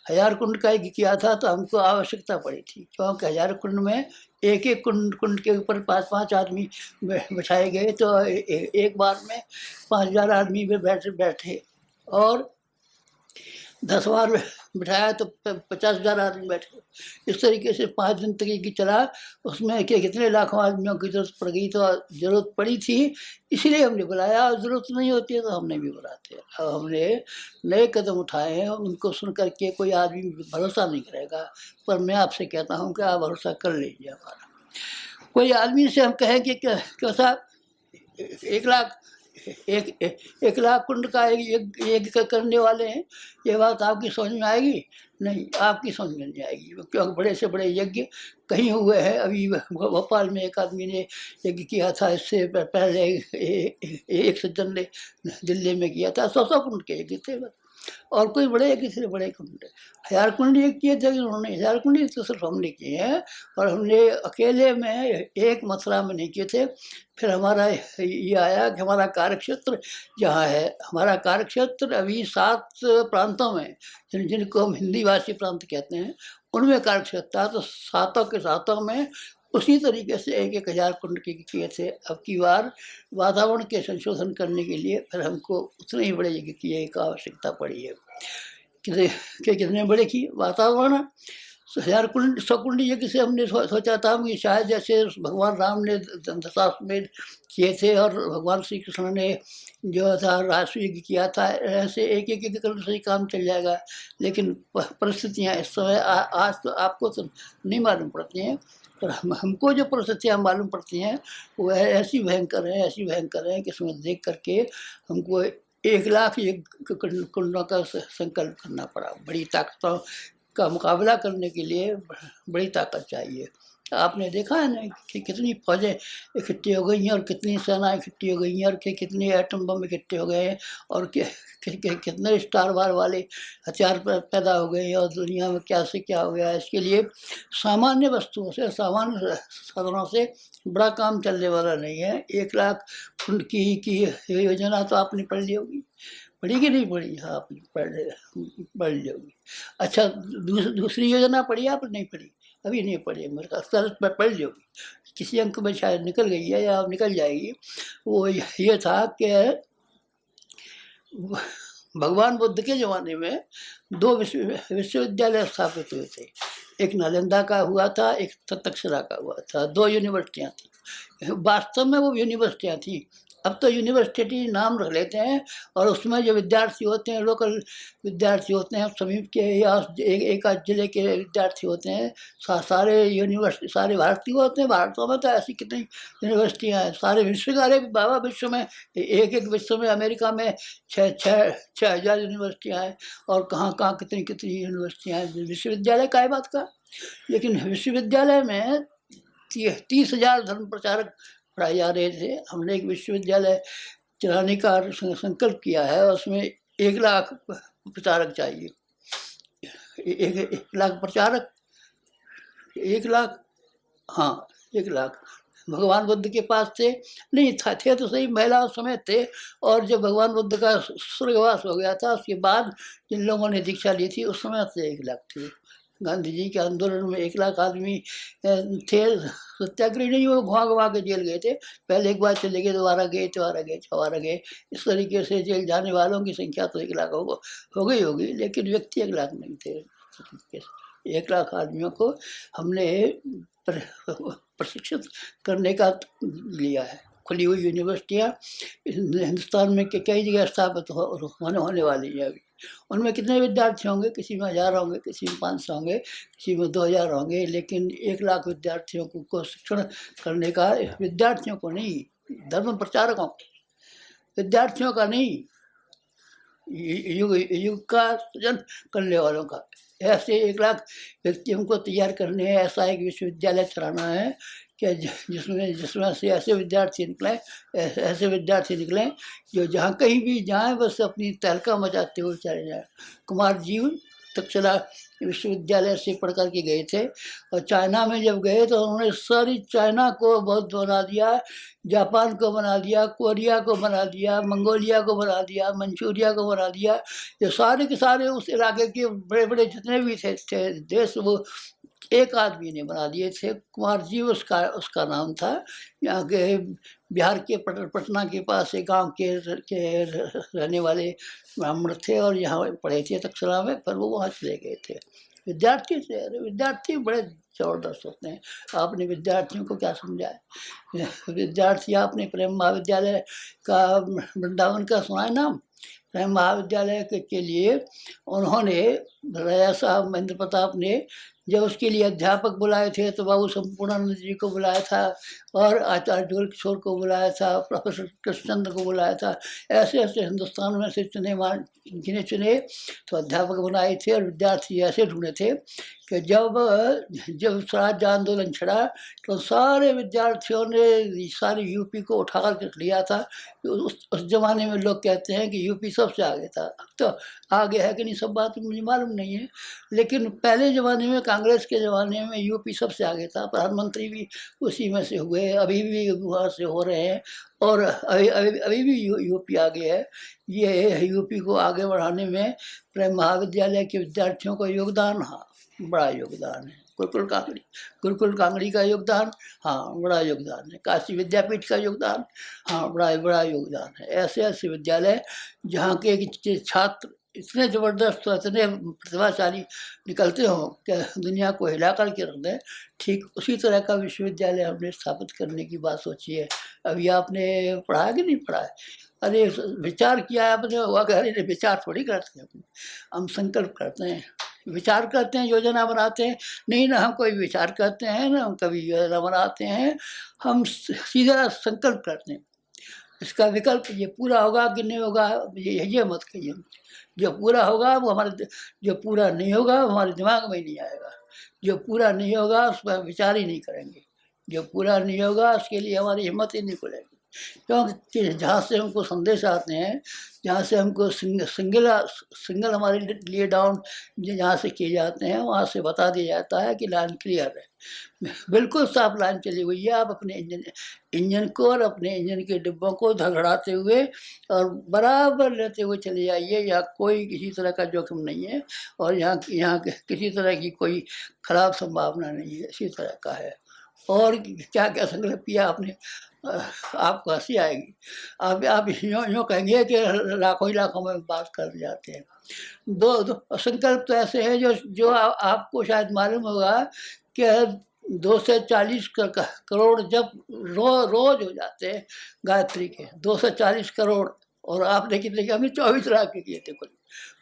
हजार कुंड का यज्ञ किया था तो हमको आवश्यकता पड़ी थी, क्योंकि हजार कुंड में एक एक कुंड के ऊपर 5-5 आदमी बिठाए गए, तो एक बार में 5000 आदमी में बैठे, और 10 बार बिठाया तो 50,000 आदमी बैठे। इस तरीके से 5 दिन तक ये चला। उसमें कितने लाखों आदमियों की ज़रूरत पड़ गई, तो ज़रूरत पड़ी थी इसलिए हमने बुलाया, और ज़रूरत नहीं होती है तो हम नहीं भी बुलाते। अब हमने नए कदम उठाए हैं, उनको सुन करके कोई आदमी भरोसा नहीं करेगा, पर मैं आपसे कहता हूँ कि आप भरोसा कर लीजिए हमारा। कोई आदमी से हम कहें कि क्यों साहब 1 लाख 1 लाख कुंड का यज्ञ करने वाले हैं, ये बात आपकी समझ में आएगी? नहीं, आपकी समझ में नहीं आएगी, क्योंकि बड़े से बड़े यज्ञ कहीं हुए हैं। अभी भोपाल में एक आदमी ने यज्ञ किया था, इससे पहले एक सज्जन ने दिल्ली में किया था। 100 कुंड के यज्ञ थे, और कोई बड़े यज्ञ से बड़े कुंड। हजार कुंड यज्ञ किए थे उन्होंने, हजार कुंड तो सिर्फ हमने किए हैं, और हमने अकेले में एक मथुरा में नहीं किए थे। फिर हमारा ये आया कि हमारा कार्यक्षेत्र जहाँ है, हमारा कार्यक्षेत्र अभी 7 प्रांतों में, जिनको हम हिंदी भाषी प्रांत कहते हैं, उनमें कार्यक्षेत्र था। तो सातों के सातों में उसी तरीके से 1-1 हजार कुंड के किए थे। अब की बार वातावरण के संशोधन करने के लिए फिर हमको उतने ही बड़े यज्ञ किए की आवश्यकता पड़ी है। कितने बड़े किए? वातावरण 1000 कुंड 100 कुंड यज्ञ से हमने सोचा था कि शायद जैसे भगवान राम ने दशाश्वमेध किए थे, और भगवान श्री कृष्ण ने जो था राष्ट्रीय यज्ञ किया था, ऐसे एक एक यज्ञ करने से काम चल जाएगा। लेकिन परिस्थितियाँ इस समय आज तो आपको तो नहीं मालूम पड़ती हैं, पर हमको जो परिस्थितियाँ मालूम पड़ती हैं वो ऐसी भयंकर हैं, ऐसी भयंकर हैं कि उसमें देख करके हमको 1 लाख कुंडों का संकल्प करना पड़ा। बड़ी ताकतों का मुकाबला करने के लिए बड़ी ताकत चाहिए। आपने देखा है ना कि कितनी फौजें इकट्ठी हो गई हैं, और कितनी सेनाएं इकट्ठी हो गई हैं, और कितने एटम बम इकट्ठे हो गए हैं, और कितने स्टार वार वाले हथियार पैदा हो गए हैं, और दुनिया में क्या से क्या हो गया है। इसके लिए सामान्य वस्तुओं से, सामान्य साधनों से बड़ा काम चलने वाला नहीं है। 1 लाख फुंड की योजना तो आपने पढ़ ली होगी, पढ़ी कि नहीं पढ़ी? हाँ, आप पढ़ ली होगी। अच्छा, दूसरी योजना पढ़ी आपने? नहीं पढ़ी, अभी नहीं पढ़ी, मेरे ख्याल से पढ़ ली होगी, किसी अंक में शायद निकल गई है या निकल जाएगी। वो ये था कि भगवान बुद्ध के ज़माने में 2 विश्वविद्यालय स्थापित हुए थे। एक नालंदा का हुआ था, एक तक्षशिला का हुआ था। 2 यूनिवर्सिटियाँ थी। वास्तव में वो यूनिवर्सिटियाँ थी, अब तो यूनिवर्सिटी नाम रख लेते हैं, और उसमें जो विद्यार्थी होते हैं, लोकल विद्यार्थी होते हैं, समीप के या एक आध जिले के विद्यार्थी होते हैं, सारे यूनिवर्सिटी सारे भारतीय होते हैं। भारत में तो ऐसी कितनी यूनिवर्सिटियाँ हैं, सारे विश्व का, अरे बाबा विश्व में एक एक विश्व में, अमेरिका में 6,000 यूनिवर्सिटियाँ हैं, और कहाँ कहाँ कितनी कितनी यूनिवर्सिटियाँ हैं। विश्वविद्यालय काय बात का, लेकिन विश्वविद्यालय में 30,000 धर्म प्रचारक पढ़ाए जा रहे थे। हमने एक विश्वविद्यालय चलाने का संकल्प किया है, उसमें 1,00,000 प्रचारक चाहिए। 1,00,000 प्रचारक, 1,00,000, हाँ 1,00,000 भगवान बुद्ध के पास थे, नहीं थे तो सही, महिलाओं समेत थे। और जब भगवान बुद्ध का स्वर्गवास हो गया था, उसके बाद जिन लोगों ने दीक्षा ली थी, उस समय से 1,00,000 थे। गांधी जी के आंदोलन में 1,00,000 आदमी थे। सत्याग्रही नहीं, वो घुमा घुमा के जेल गए थे। पहले एक बार चले गए, दोबारा गए, दोबारा गए। इस तरीके से जेल जाने वालों की संख्या तो 1,00,000 हो गई होगी, लेकिन व्यक्ति 1,00,000 नहीं थे। 1,00,000 आदमियों को हमने प्रशिक्षित करने का लिया है। खुली हुई यूनिवर्सिटियाँ हिंदुस्तान में कई जगह स्थापित होने वाली है अभी। उनमें कितने विद्यार्थी होंगे, किसी में 1,000 होंगे, किसी में 500 होंगे, किसी में 2,000 होंगे, लेकिन 1,00,000 विद्यार्थियों को शिक्षण करने का, विद्यार्थियों को नहीं, धर्म प्रचारकों, विद्यार्थियों का नहीं, युग का सृजन करने वालों का। ऐसे 1,00,000 व्यक्तियों को तैयार करने हैं। ऐसा एक विश्वविद्यालय चलाना है कि जिसमें से ऐसे विद्यार्थी निकलें जो जहाँ कहीं भी जाएं बस अपनी तहलका मचाते हुए चले जाएं। कुमार जीव तक्षशिला विश्वविद्यालय से पढ़ कर के गए थे, और चाइना में जब गए तो उन्होंने सारी चाइना को बौद्ध बना दिया, जापान को बना दिया, कोरिया को बना दिया, मंगोलिया को बना दिया, मंचूरिया को बना दिया। ये सारे के सारे उस इलाके के बड़े बड़े जितने भी थे देश, वो एक आदमी ने बना दिए थे। कुमार जी उसका नाम था। यहाँ के बिहार के पटना के पास एक गांव के रहने वाले ब्राह्मण थे, और यहाँ पढ़े थे तक्षशिला में, पर वो वहाँ चले गए थे। विद्यार्थी थे, अरे विद्यार्थी बड़े जबरदस्त होते हैं। आपने विद्यार्थियों को क्या समझाया? विद्यार्थी, आपने प्रेम महाविद्यालय का वृंदावन का सुना है नाम? प्रेम महाविद्यालय के लिए उन्होंने, राजा साहब महेंद्र प्रताप ने जब उसके लिए अध्यापक बुलाए थे, तो बाबू संपूर्णानंद जी को बुलाया था, और आचार्य ढोल किशोर को बुलाया था, प्रोफेसर कृष्णचंद्र को बुलाया था। ऐसे ऐसे हिंदुस्तान में से गिने चुने तो अध्यापक बनाए थे, और विद्यार्थी ऐसे ढूंढे थे कि जब स्वराज्य आंदोलन छिड़ा, तो सारे विद्यार्थियों ने सारी यूपी को उठा कर लिया था। उस जमाने में लोग कहते हैं कि यूपी सबसे आगे था। अब तो आगे है कि नहीं, सब बात मुझे मालूम नहीं है, लेकिन पहले ज़माने में, कांग्रेस के ज़माने में यूपी सबसे आगे था। प्रधानमंत्री भी उसी में से हुए, अभी भी वहाँ से हो रहे हैं, और अभी भी यूपी आगे है। ये यूपी को आगे बढ़ाने में प्रेम महाविद्यालय के विद्यार्थियों का योगदान, हाँ बड़ा योगदान है। गुरुकुल कांगड़ी का योगदान, हाँ बड़ा योगदान है। काशी विद्यापीठ का योगदान, हाँ बड़ा योगदान है। ऐसे ऐसे विद्यालय जहाँ के छात्र इतने ज़बरदस्त, इतने प्रतिभाशाली निकलते हों कि दुनिया को हिला कर के रख दें, ठीक उसी तरह का विश्वविद्यालय हमने स्थापित करने की बात सोची है। अभी आपने पढ़ा कि नहीं पढ़ा है? अरे विचार किया है आपने, हुआ कि अरे विचार थोड़ी करते हैं, हम संकल्प करते हैं, विचार करते हैं, योजना बनाते हैं। नहीं ना, हम कोई विचार करते हैं ना हम कभी योजना बनाते हैं, हम सीधा संकल्प करते हैं। इसका विकल्प ये पूरा होगा कि नहीं होगा, ये मत कहिए। जो पूरा होगा वो हमारे, जो पूरा नहीं होगा वो हमारे दिमाग में ही नहीं आएगा। जो पूरा नहीं होगा उस पर विचार ही नहीं करेंगे। जो पूरा नहीं होगा उसके लिए हमारी हिम्मत ही नहीं खुलेगी, क्योंकि जहाँ से हमको संदेश आते हैं, जहाँ से हमको सिंगल हमारे लिए डाउन जहाँ से किए जाते हैं, वहाँ से बता दिया जाता है कि लाइन क्लियर है, बिल्कुल साफ लाइन चली हुई है। आप अपने इंजन को और अपने इंजन के डिब्बों को धड़धड़ाते हुए और बराबर लेते हुए चले जाइए। यहाँ कोई किसी तरह का जोखिम नहीं है, और यहाँ किसी तरह की कोई खराब संभावना नहीं है, इसी तरह का है। और क्या क्या संकल्प किया आपने, आपको हंसी आएगी। आप यूँ कहेंगे कि लाखों ही लाखों में बात कर जाते हैं। दो संकल्प तो ऐसे हैं जो आपको शायद मालूम होगा कि 240 करोड़ जब रोज हो जाते हैं गायत्री के 240 करोड़। और आपने कितने किए? हमने 24 लाख के किए थे कुल।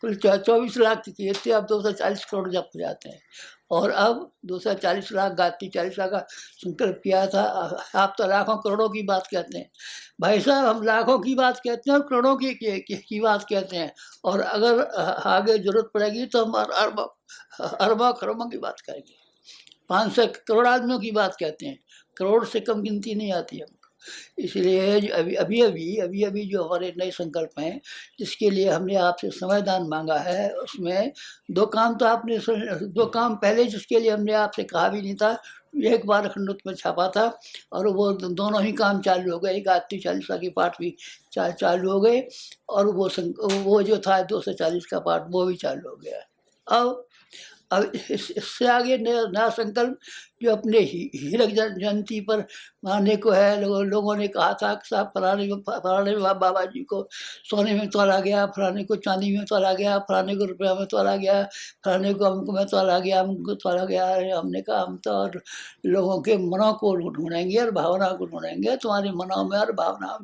कुल 24 लाख के किए थे, अब 240 करोड़ जब हो जाते हैं। और अब 240 लाख गायत्री 40 लाख का संकल्प किया था। आप तो लाखों करोड़ों की बात कहते हैं भाई साहब, हम लाखों की बात कहते हैं और करोड़ों की बात कहते हैं। और अगर आगे जरूरत पड़ेगी तो हम अरबों अरबों खरबों की बात करेंगे। 500 करोड़ आदमियों की बात कहते हैं, करोड़ से कम गिनती नहीं आती हमको। इसलिए अभी जो हमारे नए संकल्प हैं, जिसके लिए हमने आपसे संविधान मांगा है, उसमें दो काम तो आपने दो काम पहले जिसके लिए हमने आपसे कहा भी नहीं था, एक बार अखंडोत में छापा था और वो दोनों ही काम चालू हो गए। गायत्री चालीसा के पाठ भी चालू हो गए और वो जो था 240 का पाठ वो भी चालू हो गया। अब इससे आगे नया संकल्प जो अपने हीरक जयंती पर मानने को है। लोगों ने कहा था कि साहब फलाने बाबा जी को सोने में तोला गया, फलाने को चांदी में तोला गया, फलाने को रुपया में तोला गया, फलाने को अमुक में तोला गया, अमुक को तोला गया। हमने कहा हम तो और लोगों के मनों को ढूंढेंगे और भावना को ढूंढेंगे। तुम्हारे मनों में और भावना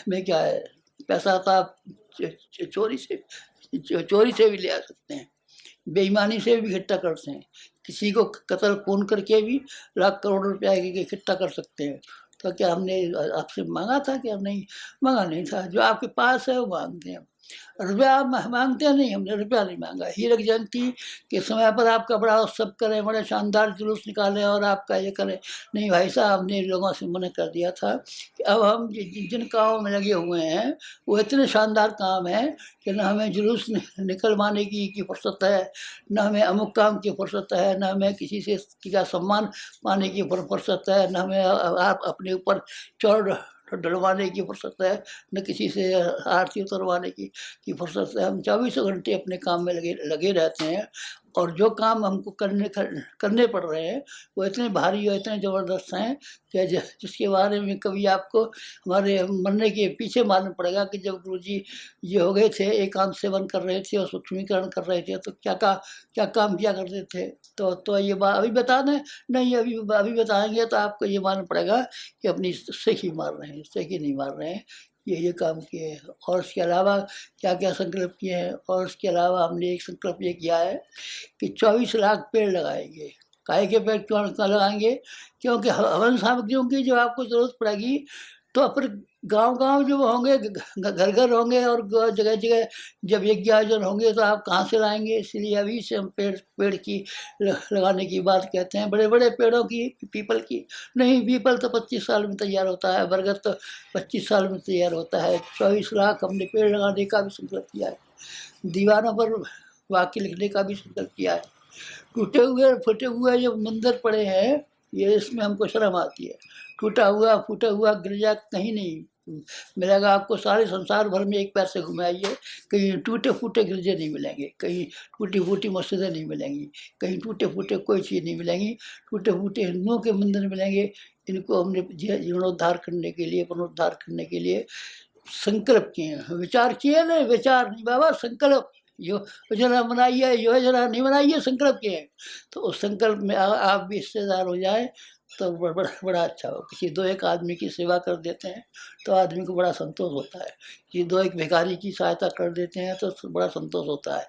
में क्या है? पैसा तो आप चोरी से भी ले आ सकते हैं, बेईमानी से भी इकट्ठा करते हैं, किसी को कत्ल खून करके भी लाख करोड़ रुपया इकट्ठा कर सकते हैं। तो क्या हमने आपसे मांगा था? कि हम नहीं मांगा नहीं था। जो आपके पास है वो मांगते हैं। रुपया आप मांगते नहीं, हमने रुपया नहीं मांगा। हीरक जयंती के समय पर आपका बड़ा उत्सव करें, बड़े शानदार जुलूस निकालें और आपका ये करें, नहीं भाई साहब, हमने लोगों से मना कर दिया था कि अब हम जिन कामों में लगे हुए हैं वो इतने शानदार काम है कि न हमें जुलूस निकलवाने की फुर्सत है, न हमें अमुक काम की फुर्सत है, न हमें किसी से का सम्मान पाने की फुर्सत है, न हमें आप अपने ऊपर चौड़ डलवाने की फुर्सत है, न किसी से आरती उतरवाने की फुर्सत है। हम 24 घंटे अपने काम में लगे रहते हैं और जो काम हमको करने पड़ रहे हैं वो इतने भारी और इतने ज़बरदस्त हैं कि जिसके बारे में कभी आपको हमारे मरने के पीछे मालूम पड़ेगा कि जब गुरु जी ये हो गए थे, एकांत सेवन कर रहे थे और सूक्ष्मीकरण कर रहे थे, तो क्या काम किया करते थे। तो ये बात अभी बता दें? नहीं, अभी बताएंगे तो आपको ये मालूम पड़ेगा कि अपनी सेखी मार रहे हैं, सेखी नहीं मार रहे हैं। ये काम किए हैं। और इसके अलावा क्या क्या संकल्प किए हैं? और इसके अलावा हमने एक संकल्प ये किया है कि 24 लाख पेड़ लगाएंगे। काहे के पेड़ क्यों लगाएंगे? क्योंकि हवन सामग्रियों की जो आपको जरूरत पड़ेगी, तो फिर गांव-गांव जो होंगे, घर-घर होंगे और जगह-जगह जब यज्ञ आयोजन होंगे तो आप कहाँ से लाएंगे? इसलिए अभी से हम पेड़ की लगाने की बात कहते हैं। बड़े-बड़े पेड़ों की, पीपल की नहीं, पीपल तो 25 साल में तैयार होता है, बरगद तो 25 साल में तैयार होता है। 24 लाख हमने पेड़ लगाने का भी संकल्प किया है। दीवारों पर वाक्य लिखने का भी संकल्प किया है। टूटे हुए फूटे हुए जो मंदिर पड़े हैं, ये इसमें हमको शर्म आती है। टूटा हुआ फूटा हुआ गिरजा कहीं नहीं मिलेगा आपको। सारे संसार भर में एक पैर से घुमाइए, कहीं टूटे फूटे गिरजे नहीं मिलेंगे, कहीं टूटी फूटी मस्जिदें नहीं मिलेंगी, कहीं टूटे फूटे कोई चीज़ नहीं मिलेंगी। टूटे फूटे हिंदुओं के मंदिर मिलेंगे। इनको हमने जीर्णोद्धार करने के लिए, पुनरुद्धार करने के लिए संकल्प किए हैं। विचार किए ना, विचार नहीं बाबा, संकल्प। योजना बनाइए, योजना नहीं बनाइए, संकल्प किए हैं। तो उस संकल्प में आप भी हिस्सेदार हो जाए तो बड़ा अच्छा हो। किसी दो एक आदमी की सेवा कर देते हैं तो आदमी को बड़ा संतोष होता है। किसी दो एक भिखारी की सहायता कर देते हैं तो बड़ा संतोष होता है।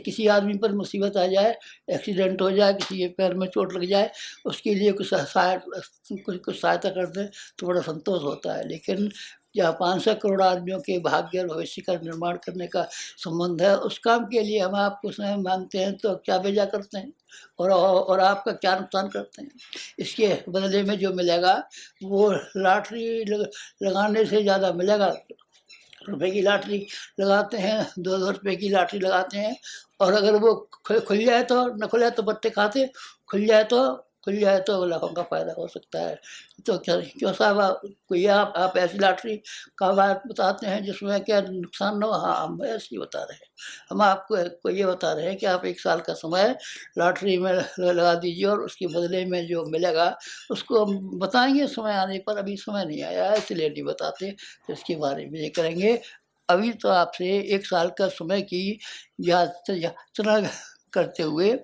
किसी आदमी पर मुसीबत आ जाए, एक्सीडेंट हो जाए, किसी के पैर में चोट लग जाए, उसके लिए कुछ सहायता कर दें तो बड़ा संतोष होता है। लेकिन जहाँ 500 करोड़ आदमियों के भाग्य और भविष्य का निर्माण करने का संबंध है, उस काम के लिए हम आपको समय मांगते हैं तो क्या बेजा करते हैं और आपका क्या नुकसान करते हैं। इसके बदले में जो मिलेगा वो लॉटरी लगाने से ज़्यादा मिलेगा। रुपए की लॉटरी लगाते हैं, 2-2 रुपए की लॉटरी लगाते हैं और अगर वो खुल जाए तो, न खुले तो बट्टे खाते, खुल जाए तो लाखों का फ़ायदा हो सकता है। तो क्यों साहब कोई आप ऐसी लॉटरी का बात बताते हैं जिसमें क्या नुकसान ना हो? हाँ, हम ऐसे ही बता रहे हैं। हम आपको ये बता रहे हैं कि आप 1 साल का समय लॉटरी में लगा दीजिए और उसके बदले में जो मिलेगा उसको हम बताएँगे समय आने पर। अभी समय नहीं आया है इसलिए नहीं बताते, तो इसके बारे में ये करेंगे। अभी तो आपसे 1 साल का समय की याचना करते हुए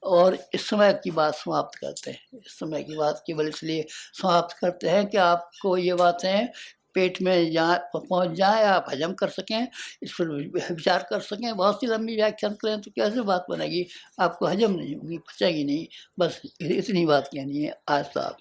और इस समय की बात समाप्त करते हैं। इस समय की बात केवल इसलिए समाप्त करते हैं कि आपको ये बातें पेट में जा पहुँच जाए, आप हजम कर सकें, इस पर विचार कर सकें। बहुत सी लंबी व्याख्यान करें तो कैसे बात बनेगी, आपको हजम नहीं होगी, पचेगी नहीं। बस इतनी बात कहनी है आज साहब।